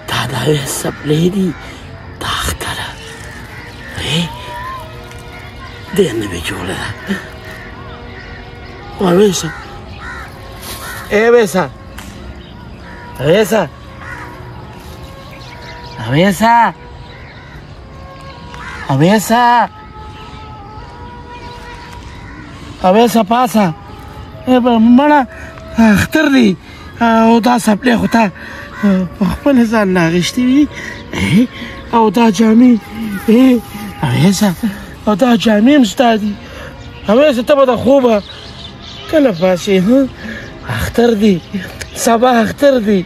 دا د اویس څپلۍ دي دا اختره ډېر نوې جوړه ده اویسه اویسه اویسه اویسه اویسه اویسه پاسه مړه اختر دی او دا څپلۍ خو تا په خپله ځان نه اخیستې وي او دا جامې اویسه او دا جامې هم ستا دي اویسه ته به د خوبه کله پاسې اختر دی سبا اختر دی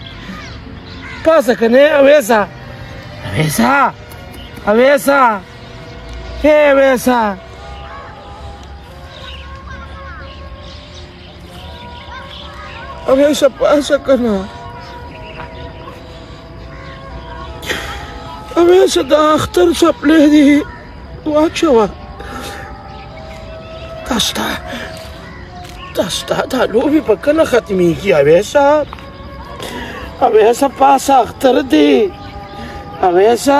پاسه که نه اویسه اویسه اویسه اویسه اویسه پاسه که نه اویسه دا اختر څپلۍ دي واچوه دا ستا دا لوبې به کله ختمېږي اویسه اویسه پاسه اختر دی اویسه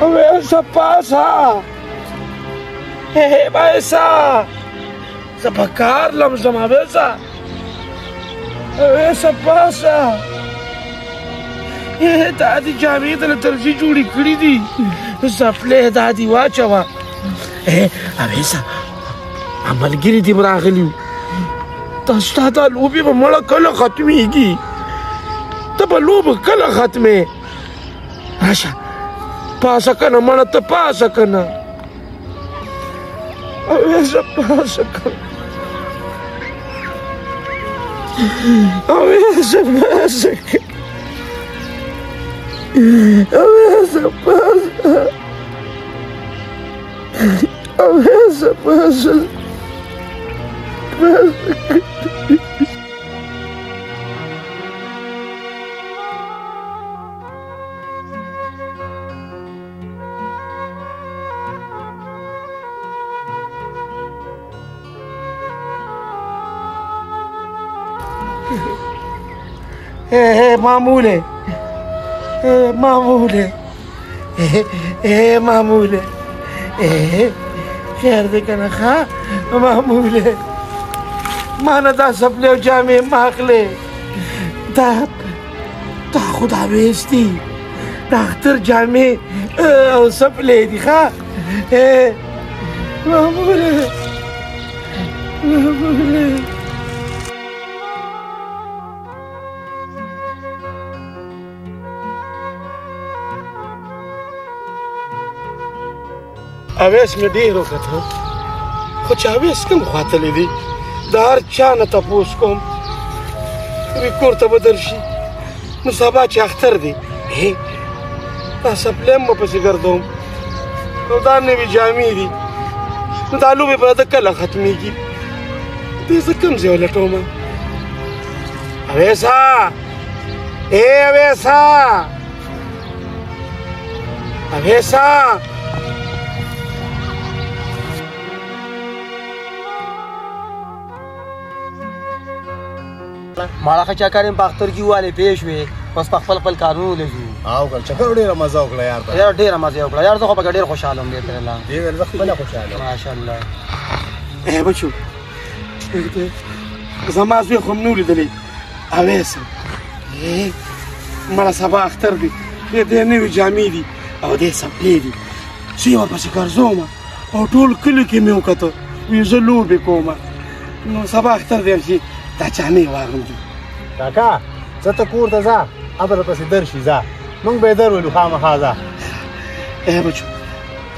اویسه پاسه اویسه زه په کار لمزم اویسه اویسه پاسه دا دې جامې دله درځي جوړې کړي دي څپلۍ دا دې واچوه اویسه ملګري دې م راغلي وو دا ستا دا لوبې به مړه کله ختمېږي ته به لوبه کله ختمې راشه پاسه که نه مړه ته پاسه که نه اویسه پاسه که اویسه پاسه که اویسه پاسه اویسه پاسه معموله معموله معموله خیر دی که نه ښه معموله ما نه دا څپلۍ او جامې مه اخلې دا خو د اویس دي د اختر جامې او څپلۍ دي ښه معموله معموله اویس مې ډېر وکتل خو چې اویس کوم خوا تللی دی د هر چا نه تپوس کوم وی کور ته به درشي نو سبا چې اختر دی دا څپلۍ هم به پسې ګرځوم نو دا نوي جامې دي نو دا لوبې به د کله ختمېږي دې زه کوم ځای ولټومه اویسه اویسه اویسه ماړه ښه چکر یم په اختر کې ووالې پېښ شوې اوس په خپل کارونو لږو او که چکر ډېره مزه وکړه یار یار ډېره مزه یې وکړه یار زه خو پکې ډېر خوشحاله وم بېرته الله دې ویل زه خپله خوشحاله ماشاءالله بچو زما زوی خو م نه و لیدلی اویسه مړه سبا اختر دی دې نوې جامې دي او دې څپلۍ دي زه یې ورپسې ګرځوم او ټول کلي کې مې وکته وي زه لوبې کوم نو سبا اختر دی چې دا جامې واغوندي کاکا زه ته کور ته ځه هلته درپسې درشي ځه موږ به یې در ولو خامخا ځه بچو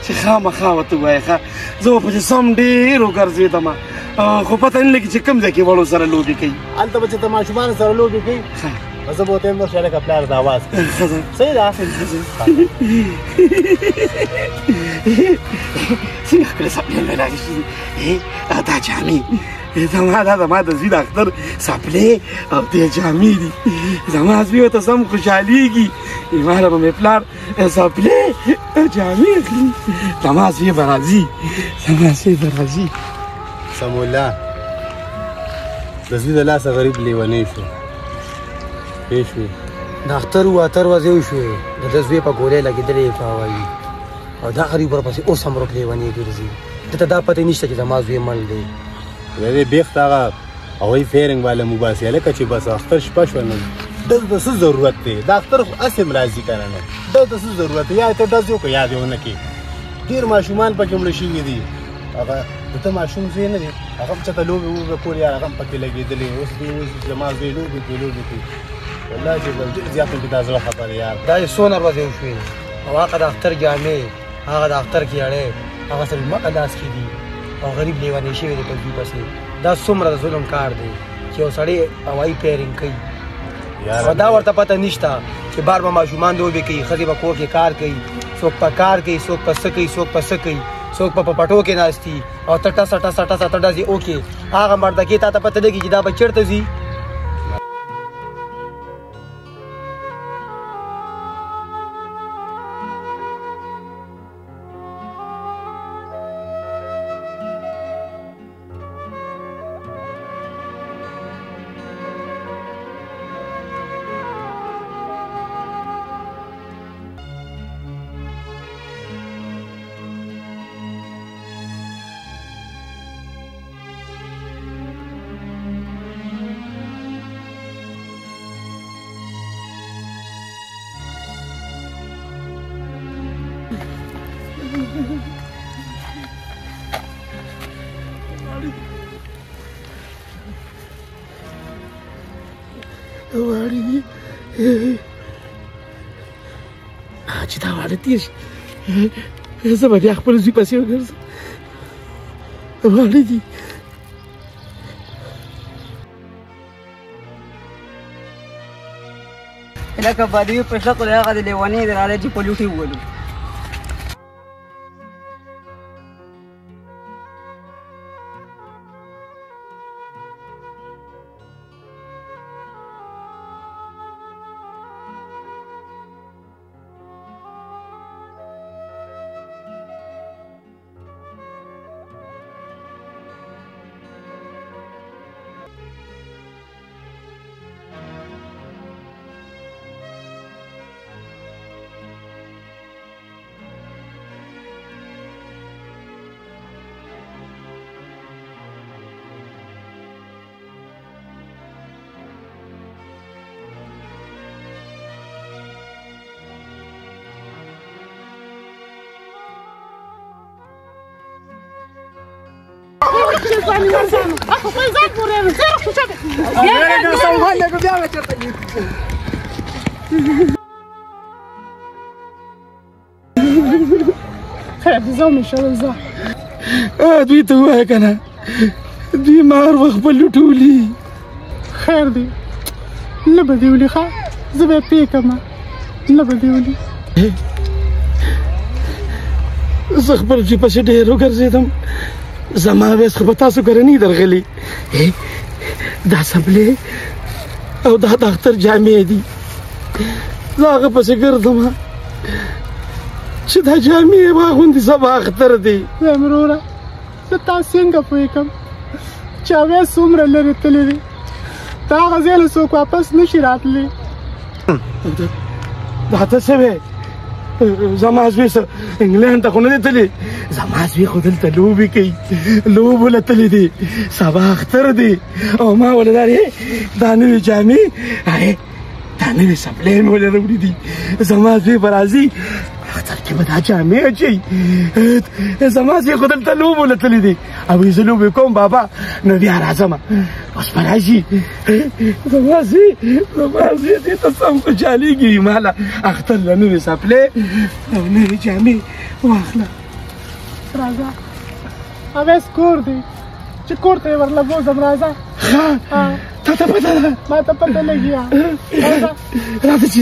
چې خامخا ورته ووایې ښه زه به پسې سم ډېر وګرځېدم خو پته نه لګي چې کوم ځای کې وړو سره لوبې کوي هلته به چې ته ماشومانو سره لوبې کوي زه به ورته وایم درشه لکه پلار د اواز کوي صحیح ده څنګه کله څپلۍ مې راغېستې دي دا جامې زما د زوی د اختر څپلۍ او دې جامې دي زما زوی ورته سم خوشحالېږي ماله به مې پلار څپلۍ جامې اخلي زما زوی به راځي زما زوی به راځي سموله د زوی د لاسه غریب لیونی شو پوه شوې د اختر و اتر وځې وشوې د ده زوی په ګولۍ لګېدلی یې وایي او دا غریب ورپسې اوس هم روک لیونی ګرځي ده ته دا پته نشته چې زما زوی مړ دی د دې بیخت هغه هوایي فیرنګ والا مباسي هلکه چې بس اختر شپه شوه نو دلته د څه ضرورت دی د اختر خو هسې هم راځي که نه نو دلته څه ضرورت دی یا ته ډز یې وکړه یا دې ونه کړي ډېر ماشومان پکې مړه شوي دي هغه د ته ماشوم زوی نه دی هغه هم چېرته لوبې ووبې کول یار هغه هم پکې لګېدلی اوس دې اوس زما زوی لوبې کوي لوبې کوي والله چې ډېر زیات مې دا زړه خفه دی یار دا یې څونه ورځې وشوې او هغه د اختر جامې هغه د اختر کیاړې هغه سره مکه لاس کې دي او غریب لیونی شوی دی په دوی پسې دا څومره د ظلم کار دی چې یو سړی هوایي پیرنګ کوي او دا ورته پته نشته چې بار به ماشومان لوبې کوي ښځې به کور کې کار کوي څوک په کار کوي څوک په څه کوي څوک په څه کوي څوک په پټو کې ناستي او ته ټسه ټسه ټسه ته ډزې وکړې هغه مردکې تا ته پته لګي چې دا به چېرته ځي واړې دي چې دا واړه تېر شي زه به بیا خپل زوی پسې وګرځم واړه دي لکه بادوي په شکل هغه د لیونۍ د رالی چې په لوټې وولو خیر دې ځه مشره ځه دوی ته ووایه که نه دوی ما هر وخت به لوټولي خیر دی نه به دې ولي ښه زه به یې پې کړم نه به دې ولي زه خپل دوی پسې ډېر وګرځېدم زما ویس خو به تاسو کره نه درغلي دا سبلې او دا د اختر جامې دي زه هغه پسې ګرځم چې دا جامې یې واغوندي سبا اختر دی وروره زه تا څنګه پوهېږم چې اویس څومره لرې تللی دی د هغه ځای نه څوک واپس نشي راتلی دا ته څه وې زما زوی څه انګلینډ ته خو نه دی تللی زما زوی خو دلته لوبې کوي لوبو له تللی دی سبا اختر دی او ما ولې دا نوې جامې دا نوې سپلې مې ولې راوړي دي زما زوی به راځي اختر کې به دا جامې اچوي زما زوی خو دلته لوبو له تللی دی او زه لوبې کوم بابا نو بیا راځم اوس به راشي زما زوی دې ته سم خوشحالېږي ماله اختر له نوې سپلې او نوې جامې واخله راځه اویس کور دی چې کور ته یې ورله بوځم راځه تا ته پته ده ما ته پته لګي راځه چې